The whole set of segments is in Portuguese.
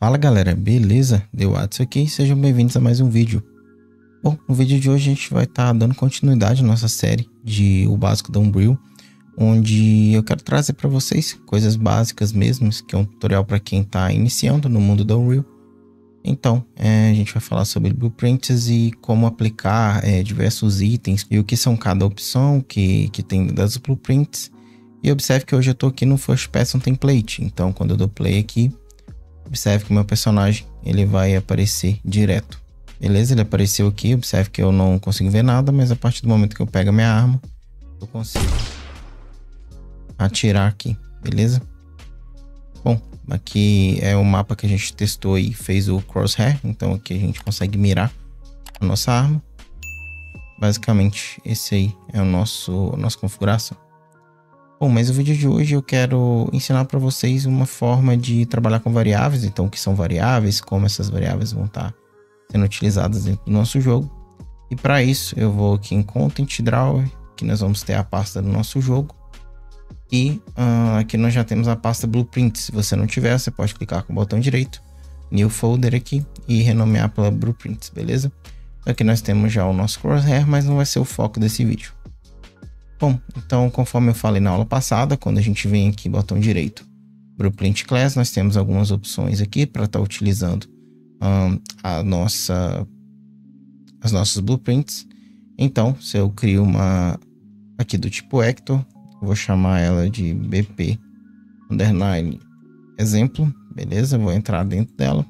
Fala galera, beleza? Deu Watson aqui, sejam bem-vindos a mais um vídeo. Bom, no vídeo de hoje a gente vai estar dando continuidade à nossa série de O Básico da Unreal, onde eu quero trazer para vocês coisas básicas mesmo, que é um tutorial para quem está iniciando no mundo da Unreal. Então, a gente vai falar sobre blueprints e como aplicar diversos itens e o que são cada opção que tem das blueprints. E observe que hoje eu estou aqui no First Person Template, então quando eu dou play aqui, observe que o meu personagem ele vai aparecer direto. Beleza? Ele apareceu aqui. Observe que eu não consigo ver nada, mas a partir do momento que eu pego a minha arma, eu consigo atirar aqui. Beleza? Bom, aqui é o mapa que a gente testou e fez o crosshair. Então aqui a gente consegue mirar a nossa arma. Basicamente, esse aí é a nossa configuração. Bom, mas o vídeo de hoje eu quero ensinar para vocês uma forma de trabalhar com variáveis. Então, o que são variáveis, como essas variáveis vão estar sendo utilizadas dentro do nosso jogo. E para isso, eu vou aqui em Content Drawer, que nós vamos ter a pasta do nosso jogo. E aqui nós já temos a pasta Blueprints. Se você não tiver, você pode clicar com o botão direito, New Folder aqui, e renomear pela Blueprints, beleza? Aqui nós temos já o nosso crosshair, mas não vai ser o foco desse vídeo. Bom, então conforme eu falei na aula passada, quando a gente vem aqui botão direito, Blueprint Class, nós temos algumas opções aqui para estar utilizando as nossas blueprints. Então, se eu crio uma aqui do tipo Hector, vou chamar ela de BP underline exemplo, beleza? Vou entrar dentro dela.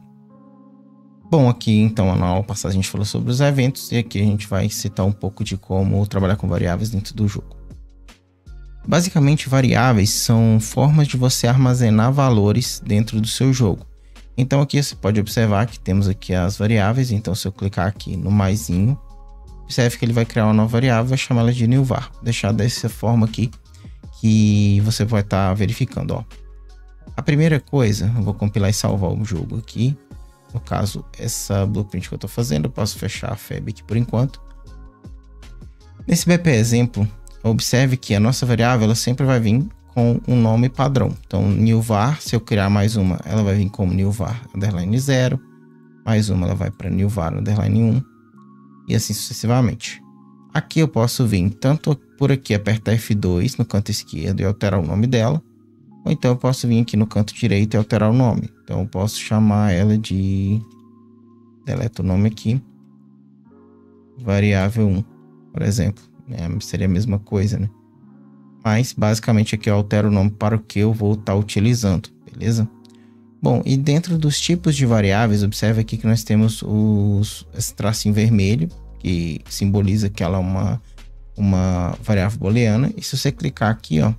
Bom, aqui então na aula passada a gente falou sobre os eventos e aqui a gente vai citar um pouco de como trabalhar com variáveis dentro do jogo. Basicamente, variáveis são formas de você armazenar valores dentro do seu jogo. Então aqui você pode observar que temos aqui as variáveis. Então se eu clicar aqui no maisinho, observe que ele vai criar uma nova variável, vai chamar ela de new var. Vou deixar dessa forma aqui que você vai estar verificando. Ó. A primeira coisa, eu vou compilar e salvar o jogo aqui. No caso, essa blueprint que eu estou fazendo, eu posso fechar a FEB aqui por enquanto. Nesse BP exemplo, observe que a nossa variável ela sempre vai vir com um nome padrão. Então, new var, se eu criar mais uma, ela vai vir como new var underline 0. Mais uma, ela vai para new var underline 1. E assim sucessivamente. Aqui eu posso vir tanto por aqui, apertar F2 no canto esquerdo e alterar o nome dela. Ou então eu posso vir aqui no canto direito e alterar o nome. Então eu posso chamar ela de... Deleto o nome aqui. Variável 1, por exemplo. Seria a mesma coisa, né? Mas basicamente aqui eu altero o nome para o que eu vou estar utilizando, beleza? Bom, e dentro dos tipos de variáveis, observe aqui que nós temos esse tracinho vermelho, que simboliza que ela é uma variável booleana. E se você clicar aqui, ó,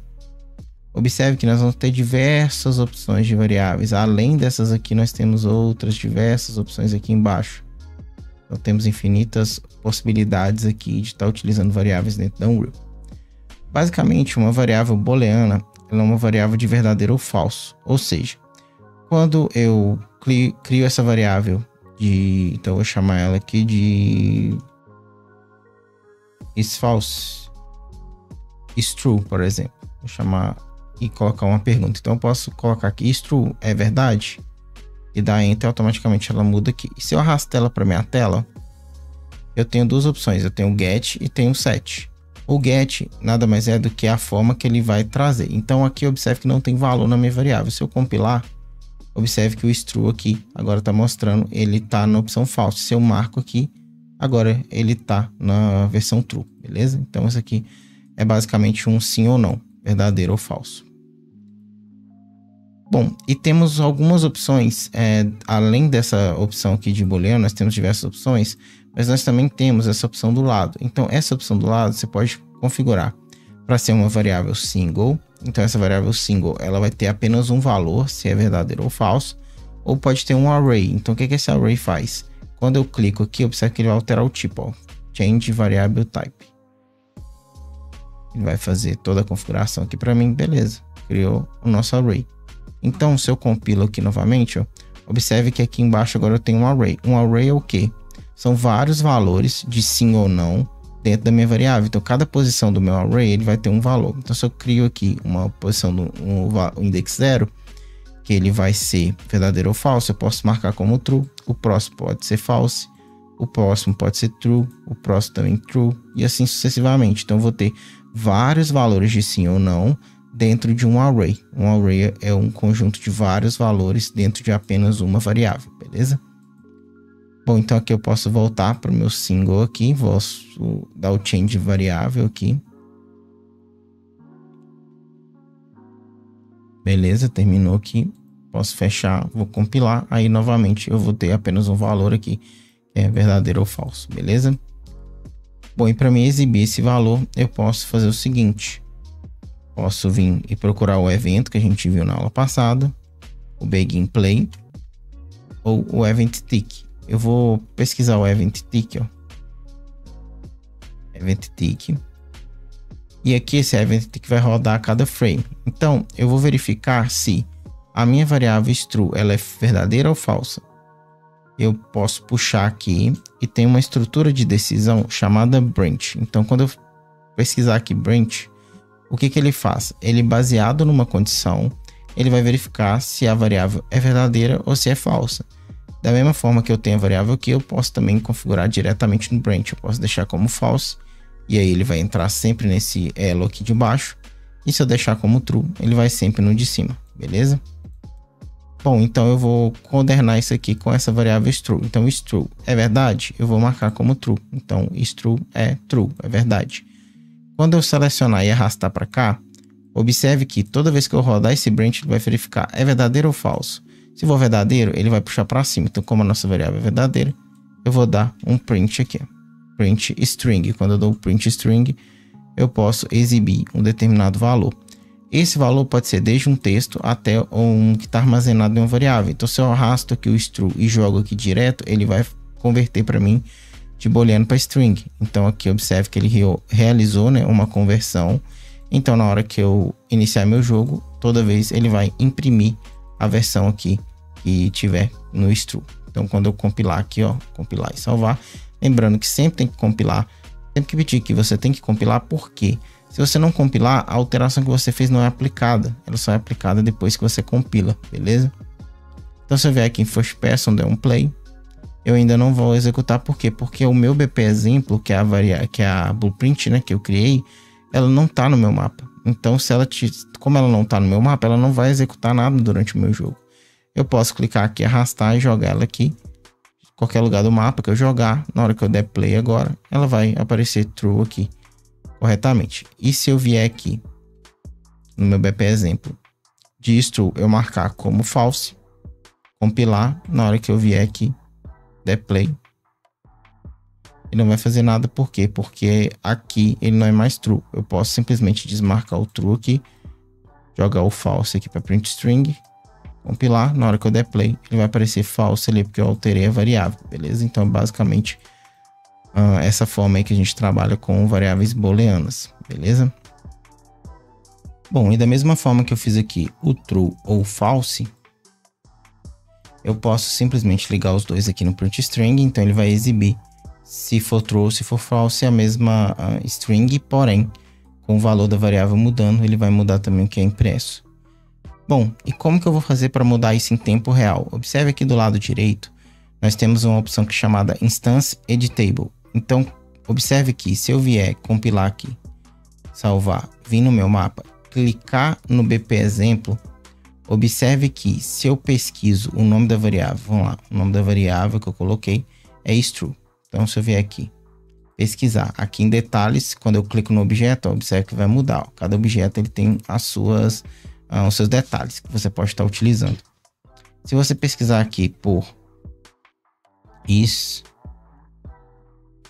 observe que nós vamos ter diversas opções de variáveis. Além dessas aqui, nós temos outras diversas opções aqui embaixo. Então temos infinitas possibilidades aqui de estar utilizando variáveis dentro da Unreal. Basicamente, uma variável booleana ela é uma variável de verdadeiro ou falso. Ou seja, quando eu crio essa variável então eu vou chamar ela aqui de is false, is true, por exemplo. Vou chamar e colocar uma pergunta. Então eu posso colocar aqui is true, é verdade? E dar enter, automaticamente ela muda aqui. E se eu arrastar ela para minha tela, eu tenho duas opções. Eu tenho o get e tenho o set. O get nada mais é do que a forma que ele vai trazer. Então aqui observe que não tem valor na minha variável. Se eu compilar, observe que o true aqui agora está mostrando, ele está na opção false. Se eu marco aqui, agora ele está na versão true, beleza? Então isso aqui é basicamente um sim ou não, verdadeiro ou falso. Bom, e temos algumas opções, além dessa opção aqui de booleano, nós temos diversas opções, mas nós também temos essa opção do lado. Então, essa opção do lado você pode configurar para ser uma variável single. Então, essa variável single, ela vai ter apenas um valor, se é verdadeiro ou falso, ou pode ter um array. Então, o que esse array faz? Quando eu clico aqui, observe que ele vai alterar o tipo, ó, change variable type. Ele vai fazer toda a configuração aqui para mim, beleza, criou o nosso array. Então, se eu compilo aqui novamente, ó, observe que aqui embaixo agora eu tenho um array. Um array é o quê? São vários valores de sim ou não dentro da minha variável. Então, cada posição do meu array ele vai ter um valor. Então, se eu crio aqui uma posição do index 0, que ele vai ser verdadeiro ou falso, eu posso marcar como true. O próximo pode ser false. O próximo pode ser true. O próximo também true. E assim sucessivamente. Então eu vou ter vários valores de sim ou não dentro de um array. Um array é um conjunto de vários valores dentro de apenas uma variável, beleza? Bom, então aqui eu posso voltar para o meu single aqui. Posso dar o change variável aqui. Beleza, terminou aqui. Posso fechar, vou compilar. Aí novamente eu vou ter apenas um valor aqui, que é verdadeiro ou falso, beleza? Bom, e para mim exibir esse valor, eu posso fazer o seguinte. Posso vir e procurar o evento que a gente viu na aula passada, o begin play, ou o event tick. Eu vou pesquisar o event tick, ó. Event tick. E aqui esse event tick vai rodar a cada frame. Então, eu vou verificar se a minha variável true, ela é verdadeira ou falsa. Eu posso puxar aqui e tem uma estrutura de decisão chamada branch. Então, quando eu pesquisar aqui branch, o que ele faz? Ele, baseado numa condição, ele vai verificar se a variável é verdadeira ou se é falsa. Da mesma forma que eu tenho a variável aqui, eu posso também configurar diretamente no branch. Eu posso deixar como false, e aí ele vai entrar sempre nesse elo aqui de baixo. E se eu deixar como true, ele vai sempre no de cima, beleza? Bom, então eu vou coordenar isso aqui com essa variável true. Então, true é verdade, eu vou marcar como true. Então, true, é verdade. Quando eu selecionar e arrastar para cá, observe que toda vez que eu rodar esse branch, ele vai verificar é verdadeiro ou falso. Se for verdadeiro, ele vai puxar para cima. Então, como a nossa variável é verdadeira, eu vou dar um print aqui. Print string. Quando eu dou print string, eu posso exibir um determinado valor. Esse valor pode ser desde um texto até um que está armazenado em uma variável. Então, se eu arrasto aqui o true e jogo aqui direto, ele vai converter para mim de booleano para string. Então, aqui observe que ele realizou, né, uma conversão. Então, na hora que eu iniciar meu jogo, toda vez ele vai imprimir a versão aqui que tiver no true. Então, quando eu compilar aqui, ó, compilar e salvar, lembrando que sempre tem que compilar, sempre que pedir que você tem que compilar, porque se você não compilar, a alteração que você fez não é aplicada, ela só é aplicada depois que você compila, beleza? Então, se eu vier aqui em first person, der um play, eu ainda não vou executar, por quê? Porque o meu BP exemplo, que é a blueprint, né, que eu criei, ela não está no meu mapa. Então, como ela não está no meu mapa, ela não vai executar nada durante o meu jogo. Eu posso clicar aqui, arrastar e jogar ela aqui, qualquer lugar do mapa que eu jogar. Na hora que eu der play agora, ela vai aparecer true aqui corretamente. E se eu vier aqui no meu BP exemplo de true, eu marcar como false, compilar, na hora que eu vier aqui, der play, ele não vai fazer nada. Por quê? Porque aqui ele não é mais true. Eu posso simplesmente desmarcar o true aqui, jogar o false aqui para print string, compilar, na hora que eu der play, ele vai aparecer false ali, porque eu alterei a variável, beleza? Então, basicamente, essa forma aí que a gente trabalha com variáveis booleanas, beleza? Bom, e da mesma forma que eu fiz aqui o true ou false, eu posso simplesmente ligar os dois aqui no print string. Então, ele vai exibir se for true ou se for false a mesma string, porém, com o valor da variável mudando, ele vai mudar também o que é impresso. Bom, e como que eu vou fazer para mudar isso em tempo real? Observe aqui do lado direito, nós temos uma opção que é chamada Instance Editable. Então, observe que se eu vier compilar aqui, salvar, vir no meu mapa, clicar no BP exemplo, observe que se eu pesquiso o nome da variável, vamos lá, o nome da variável que eu coloquei é true. Então, se eu vier aqui, pesquisar aqui em detalhes, quando eu clico no objeto, observe que vai mudar. Ó. Cada objeto ele tem os seus detalhes que você pode estar utilizando. Se você pesquisar aqui por is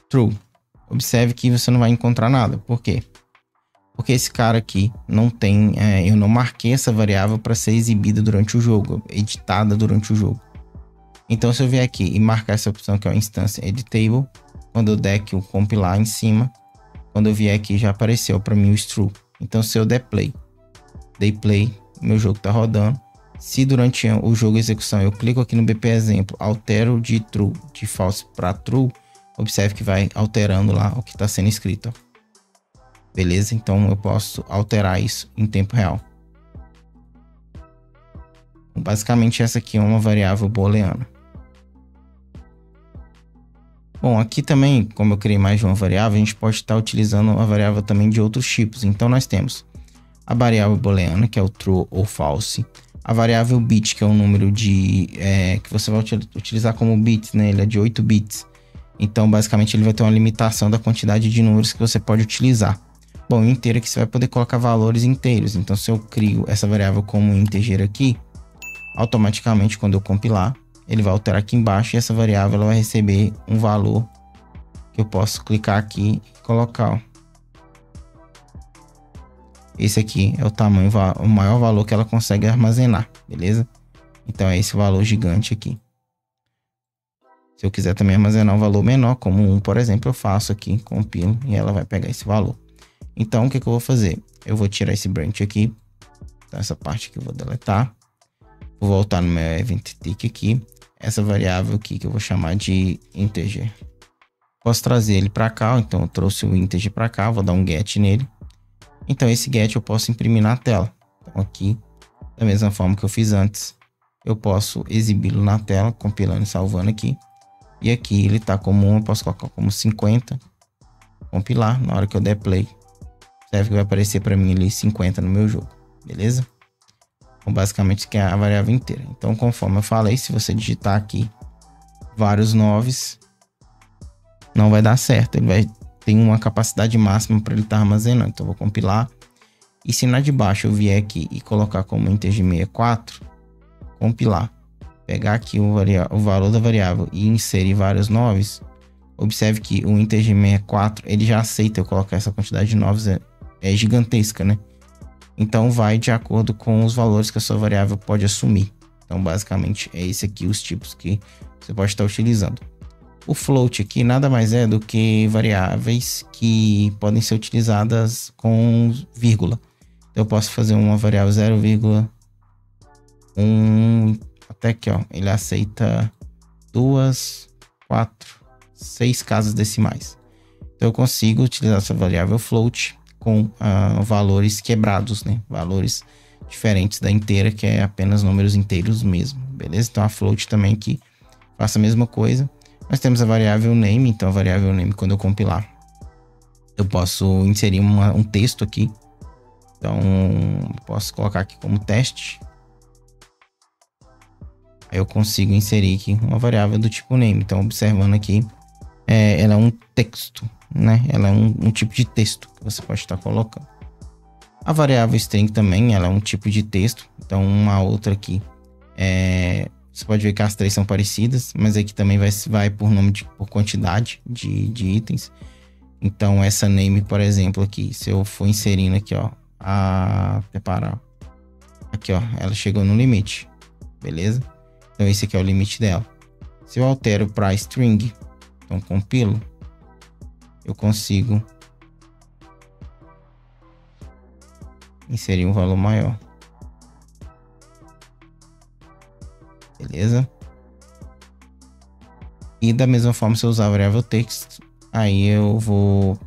true, observe que você não vai encontrar nada. Por quê? Porque esse cara aqui não tem, eu não marquei essa variável para ser exibida durante o jogo, editada durante o jogo. Então, se eu vier aqui e marcar essa opção que é o Instance Editable, quando eu der aqui o compilar em cima, quando eu vier aqui já apareceu para mim o true. Então, se eu der play, dei play, meu jogo está rodando. Se durante o jogo execução eu clico aqui no BP exemplo, altero de true, de false para true, observe que vai alterando lá o que está sendo escrito. Ó. Beleza? Então eu posso alterar isso em tempo real. basicamente essa aqui é uma variável booleana. Bom, aqui também, como eu criei mais de uma variável, a gente pode estar utilizando a variável também de outros tipos. Então, nós temos a variável booleana, que é o true ou false. A variável bit, que é um número que você vai utilizar como bits, né? Ele é de 8 bits. Então, basicamente, ele vai ter uma limitação da quantidade de números que você pode utilizar. Bom, inteiro aqui você vai poder colocar valores inteiros. Então, se eu crio essa variável como integer aqui, automaticamente, quando eu compilar, ele vai alterar aqui embaixo e essa variável ela vai receber um valor que eu posso clicar aqui e colocar. Ó. Esse aqui é o tamanho, o maior valor que ela consegue armazenar, beleza? Então é esse valor gigante aqui. Se eu quiser também armazenar um valor menor, como 1, por exemplo, eu faço aqui, compilo e ela vai pegar esse valor. Então o que eu vou fazer? Eu vou tirar esse branch aqui, então essa parte aqui eu vou deletar. Vou voltar no meu event tick aqui. Essa variável aqui que eu vou chamar de integer. Posso trazer ele para cá, então eu trouxe o integer para cá, vou dar um get nele. Então esse get eu posso imprimir na tela. Então aqui, da mesma forma que eu fiz antes, eu posso exibi-lo na tela, compilando e salvando aqui. E aqui ele está como 1, eu posso colocar como 50. Compilar, na hora que eu der play, serve que vai aparecer para mim ali 50 no meu jogo, beleza? Então, basicamente, que é a variável inteira. Então, conforme eu falei, se você digitar aqui vários 9s, não vai dar certo. Ele vai ter uma capacidade máxima para ele estar armazenando. Então, eu vou compilar. E se na de baixo eu vier aqui e colocar como integer 64, compilar, pegar aqui o valor da variável e inserir vários 9s, observe que o integer 64, ele já aceita eu colocar essa quantidade de 9s, é gigantesca, né? Então, vai de acordo com os valores que a sua variável pode assumir. Então, basicamente, é esse aqui os tipos que você pode estar utilizando. O float aqui nada mais é do que variáveis que podem ser utilizadas com vírgula. Então, eu posso fazer uma variável 0,1 até aqui, ó. Ele aceita 2, 4, 6 casas decimais. Então, eu consigo utilizar essa variável float com valores quebrados, né? Valores diferentes da inteira, que é apenas números inteiros mesmo, beleza? Então a float também aqui faça a mesma coisa. Nós temos a variável name, então a variável name, quando eu compilar, eu posso inserir um texto aqui. Então posso colocar aqui como teste. Aí eu consigo inserir aqui uma variável do tipo name. Então observando aqui, ela é um texto, né? Ela é um tipo de texto que você pode estar colocando. A variável string também, ela é um tipo de texto. Então, uma outra aqui, você pode ver que as três são parecidas, mas aqui também vai por nome por quantidade de itens. Então, essa name, por exemplo, aqui, se eu for inserindo aqui, ó, até parar, aqui, ó, ela chegou no limite, beleza? Então, esse aqui é o limite dela. Se eu altero para string, então compilo, eu consigo inserir um valor maior. Beleza? E da mesma forma, se eu usar a variável text, aí eu vou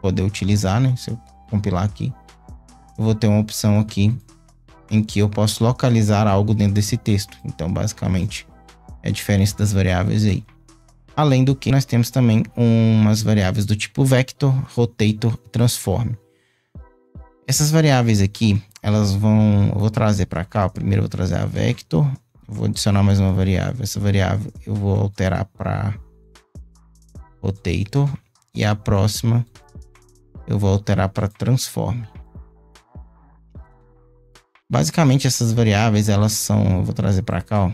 poder utilizar, né? Se eu compilar aqui, eu vou ter uma opção aqui em que eu posso localizar algo dentro desse texto. Então, basicamente, é a diferença das variáveis aí. Além do que, nós temos também umas variáveis do tipo vector, rotator e transform. Essas variáveis aqui, elas vão... Eu vou trazer para cá. Primeiro eu vou trazer a vector. Vou adicionar mais uma variável. Essa variável eu vou alterar para rotator. E a próxima eu vou alterar para transform. Basicamente, essas variáveis, elas são... Eu vou trazer para cá, ó.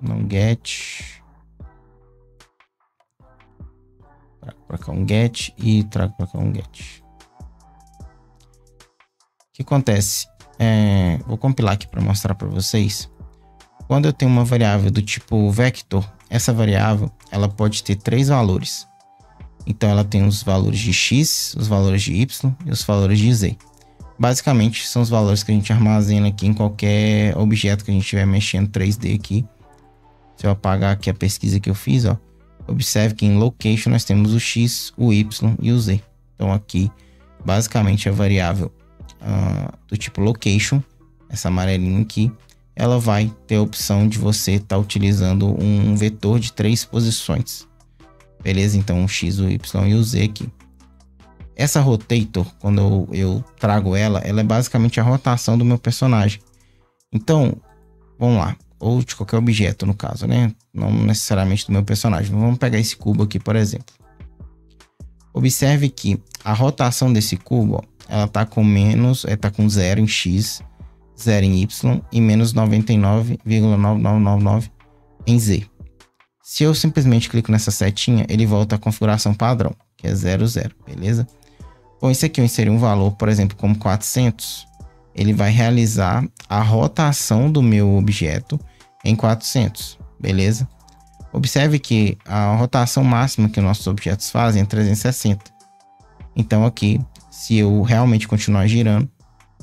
Um get... Trago para cá um get e trago para cá um get. O que acontece? Vou compilar aqui para mostrar para vocês. Quando eu tenho uma variável do tipo vector, essa variável ela pode ter 3 valores. Então ela tem os valores de x, os valores de y e os valores de z. Basicamente são os valores que a gente armazena aqui em qualquer objeto que a gente estiver mexendo 3D aqui. Se eu apagar aqui a pesquisa que eu fiz, ó. Observe que em location nós temos o x, o y e o z. Então aqui, basicamente, a variável do tipo location, essa amarelinha aqui, ela vai ter a opção de você estar utilizando um vetor de 3 posições. Beleza? Então, o X, o Y e o Z aqui. Essa rotator, quando eu trago ela é basicamente a rotação do meu personagem. Então, vamos lá. Ou de qualquer objeto, no caso, né? Não necessariamente do meu personagem. Vamos pegar esse cubo aqui, por exemplo. Observe que a rotação desse cubo, ó, ela tá com tá com 0 em X, 0 em Y e menos 99,9999 em Z. Se eu simplesmente clico nessa setinha, ele volta à configuração padrão, que é 00, beleza? Bom, isso aqui eu inseri um valor, por exemplo, como 400. Ele vai realizar a rotação do meu objeto em 400, beleza? Observe que a rotação máxima que nossos objetos fazem é 360. Então aqui, se eu realmente continuar girando,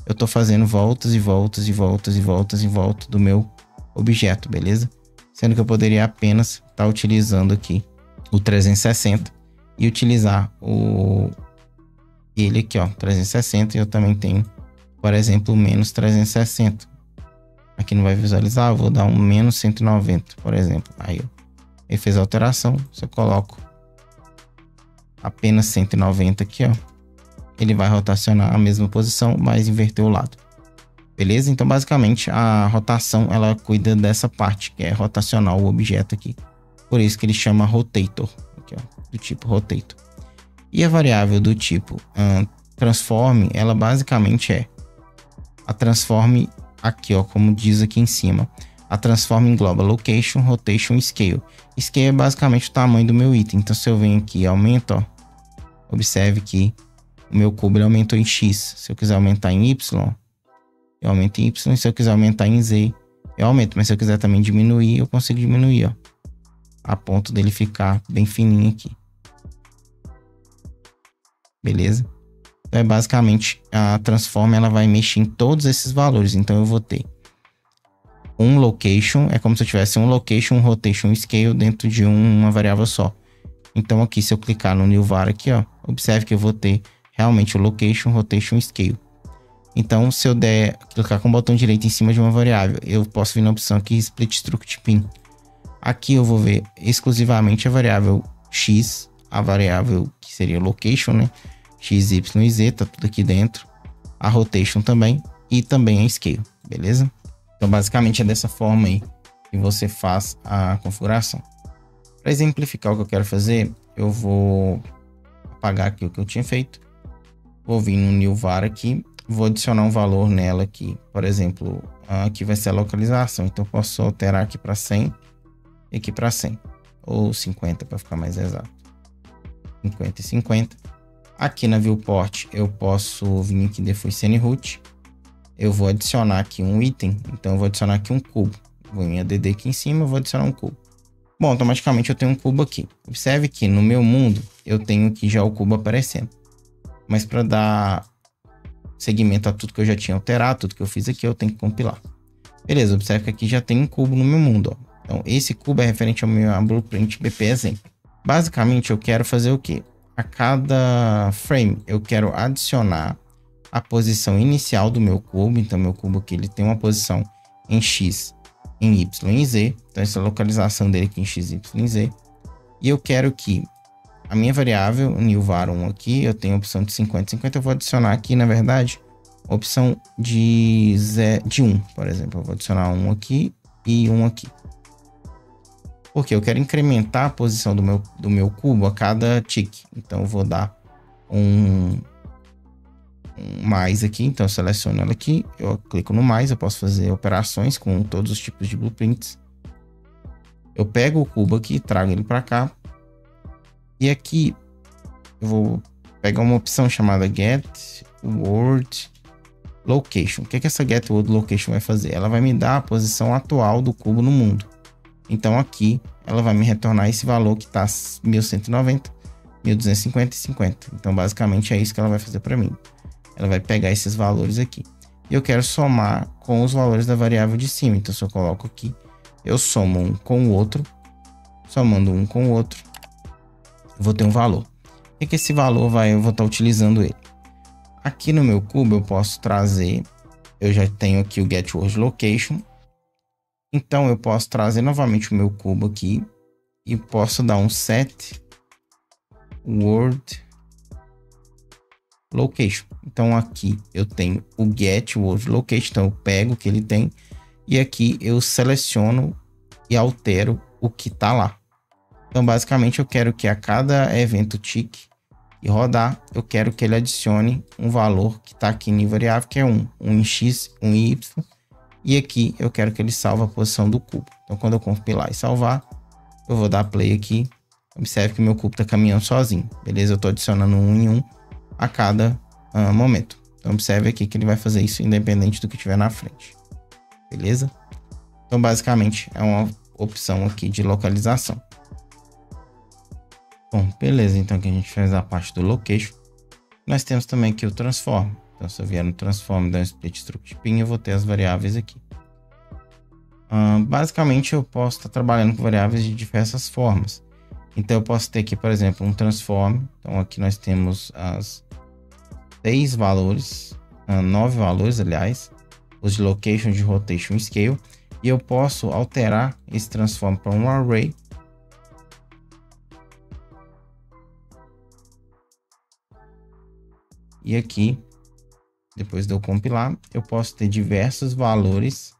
eu estou fazendo voltas e voltas e voltas e voltas em volta do meu objeto, beleza? Sendo que eu poderia apenas estar utilizando aqui o 360 e utilizar ele aqui, ó, 360, e eu também tenho, por exemplo, menos 360. Aqui não vai visualizar, eu vou dar um menos 190, por exemplo. Aí, ó, ele fez a alteração, se eu coloco apenas 190 aqui, ó, ele vai rotacionar a mesma posição, mas inverter o lado. Beleza? Então, basicamente, a rotação, ela cuida dessa parte, que é rotacionar o objeto aqui. Por isso que ele chama rotator, aqui, ó, do tipo rotator. E a variável do tipo transform, ela basicamente é a transform aqui, ó, como diz aqui em cima. A transform engloba location, rotation e scale. Scale é basicamente o tamanho do meu item. Então, se eu venho aqui e aumento, ó, observe que o meu cubo ele aumentou em X. Se eu quiser aumentar em Y, eu aumento em Y. Se eu quiser aumentar em Z, eu aumento. Mas se eu quiser também diminuir, eu consigo diminuir, ó, a ponto dele ficar bem fininho aqui. Beleza? Então, é basicamente a transform, ela vai mexer em todos esses valores. Então, eu vou ter um location, é como se eu tivesse um location, um rotation e scale dentro de uma variável só. Então, aqui, se eu clicar no new var aqui, ó, observe que eu vou ter realmente o location, rotation e scale. Então, se eu der clicar com o botão direito em cima de uma variável, eu posso vir na opção aqui, split struct pin. Aqui eu vou ver exclusivamente a variável x, a variável que seria location, né? X, Y e Z, tá tudo aqui dentro. A rotation também e também a scale, beleza? Então, basicamente é dessa forma aí que você faz a configuração. Para exemplificar o que eu quero fazer, eu vou apagar aqui o que eu tinha feito. Vou vir no new var aqui, vou adicionar um valor nela aqui. Por exemplo, aqui vai ser a localização. Então, eu posso alterar aqui para 100 e aqui para 100. Ou 50 para ficar mais exato. 50 e 50. Aqui na viewport eu posso vir aqui depois CNRoot. Eu vou adicionar aqui um item. Então, eu vou adicionar aqui um cubo. Vou em ADD aqui em cima, eu vou adicionar um cubo. Bom, automaticamente eu tenho um cubo aqui. Observe que no meu mundo eu tenho aqui já o cubo aparecendo. Mas para dar seguimento a tudo que eu já tinha alterado, tudo que eu fiz aqui, eu tenho que compilar. Beleza, observe que aqui já tem um cubo no meu mundo, ó. Então, esse cubo é referente ao meu blueprint BP exemplo. Basicamente, eu quero fazer o quê? A cada frame, eu quero adicionar a posição inicial do meu cubo. Então, meu cubo aqui ele tem uma posição em X, em Y e em Z. Então, essa é a localização dele aqui em X, Y e Z. E eu quero que a minha variável, new var 1 aqui, eu tenho a opção de 50. 50 eu vou adicionar aqui, na verdade, a opção de 1, por exemplo. Eu vou adicionar 1 aqui e 1 aqui. Porque eu quero incrementar a posição do meu cubo a cada tick. Então, eu vou dar um mais aqui. Então, eu seleciono ela aqui. Eu clico no mais. Eu posso fazer operações com todos os tipos de blueprints. Eu pego o cubo aqui, trago ele para cá. E aqui, eu vou pegar uma opção chamada Get World Location. O que essa Get World Location vai fazer? Ela vai me dar a posição atual do cubo no mundo. Então, aqui, ela vai me retornar esse valor que está 1190, 1250 e 50. Então, basicamente, é isso que ela vai fazer para mim. Ela vai pegar esses valores aqui. E eu quero somar com os valores da variável de cima. Então, se eu coloco aqui, eu somo um com o outro. Somando um com o outro, eu vou ter um valor. E que esse valor eu vou estar utilizando ele. Aqui no meu cubo, eu posso trazer... Eu já tenho aqui o Get World Location. Então eu posso trazer novamente o meu cubo aqui e posso dar um set word location. Então aqui eu tenho o get word location, então eu pego o que ele tem e aqui eu seleciono e altero o que tá lá. Então basicamente eu quero que a cada evento tick e rodar, eu quero que ele adicione um valor que está aqui em variável, que é um em x, um em y, e aqui eu quero que ele salve a posição do cubo. Então quando eu compilar e salvar, eu vou dar play aqui. Observe que meu cubo está caminhando sozinho, beleza? Eu estou adicionando um em um a cada momento. Então observe aqui que ele vai fazer isso independente do que tiver na frente, beleza? Então basicamente é uma opção aqui de localização. Bom, beleza, então aqui a gente fez a parte do location. Nós temos também aqui o transform. Então se eu vier no transform da split struct pin, eu vou ter as variáveis aqui. Basicamente eu posso estar trabalhando com variáveis de diversas formas. Então eu posso ter aqui, por exemplo, um transform. Então aqui nós temos as 6 valores, 9 valores, aliás, os de location, de rotation e scale. E eu posso alterar esse transform para um array. E aqui, depois de eu compilar, eu posso ter diversos valores.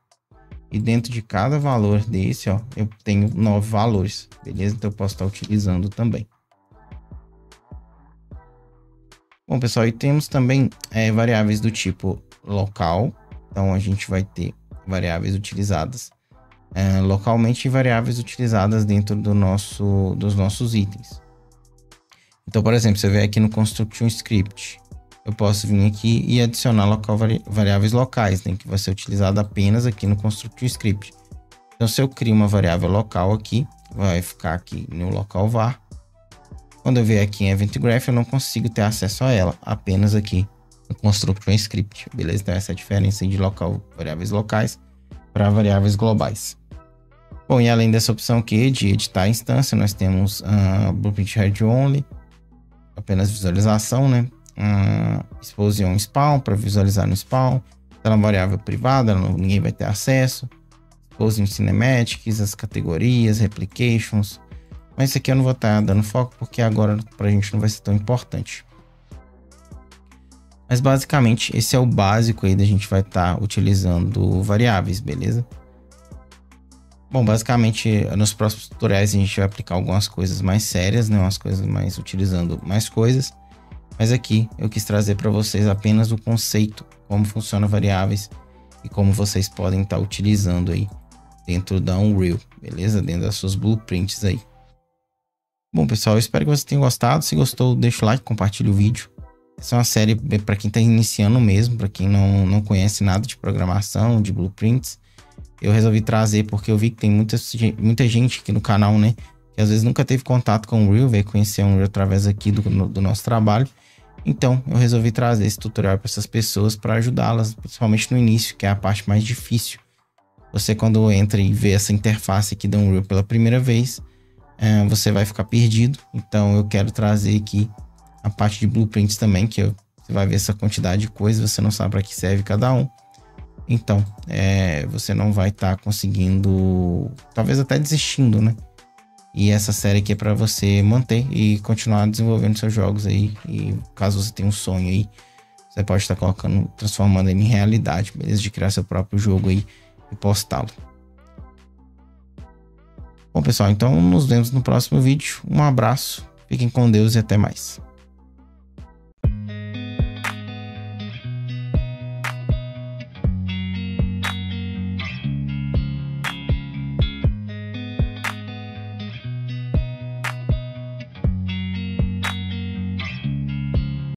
E dentro de cada valor desse, ó, eu tenho 9 valores, beleza? Então eu posso estar utilizando também. Bom, pessoal, e temos também variáveis do tipo local. Então a gente vai ter variáveis utilizadas localmente e variáveis utilizadas dentro dos nossos itens. Então, por exemplo, você vê aqui no Construction Script, eu posso vir aqui e adicionar variáveis locais, né, que vai ser utilizada apenas aqui no Construction Script. Então, se eu crio uma variável local aqui, vai ficar aqui no local var. Quando eu vier aqui em Event Graph, eu não consigo ter acesso a ela, apenas aqui no Construction Script, beleza? Então, essa é a diferença de variáveis locais para variáveis globais. Bom, e além dessa opção aqui de editar a instância, nós temos Blueprint Head Only, apenas visualização, né? Exposition Spawn para visualizar no Spawn. Ela é uma variável privada, ninguém vai ter acesso. Exposition Cinematics, as categorias, Replications. Mas isso aqui eu não vou estar dando foco porque agora para a gente não vai ser tão importante. Mas basicamente esse é o básico aí da gente vai estar utilizando variáveis, beleza? Bom, basicamente nos próximos tutoriais a gente vai aplicar algumas coisas mais sérias, né? Umas coisas mais utilizando mais coisas. Mas aqui eu quis trazer para vocês apenas o conceito, como funciona variáveis e como vocês podem estar utilizando aí dentro da Unreal, beleza? Dentro das suas blueprints aí. Bom, pessoal, eu espero que vocês tenham gostado. Se gostou, deixa o like, compartilha o vídeo. Essa é uma série para quem está iniciando mesmo, para quem não conhece nada de programação, de blueprints. Eu resolvi trazer porque eu vi que tem muita gente aqui no canal, né? Que às vezes nunca teve contato com o Unreal, veio conhecer o Unreal através aqui do nosso trabalho. Então, eu resolvi trazer esse tutorial para essas pessoas para ajudá-las, principalmente no início, que é a parte mais difícil. Você, quando entra e vê essa interface aqui do Unreal pela primeira vez, você vai ficar perdido. Então, eu quero trazer aqui a parte de blueprints também, que você vai ver essa quantidade de coisas, você não sabe para que serve cada um. Então, você não vai estar conseguindo, talvez até desistindo, né? E essa série aqui é para você manter e continuar desenvolvendo seus jogos aí. E caso você tenha um sonho aí, você pode estar transformando ele em realidade, beleza? De criar seu próprio jogo aí e postá-lo. Bom, pessoal, então nos vemos no próximo vídeo. Um abraço, fiquem com Deus e até mais.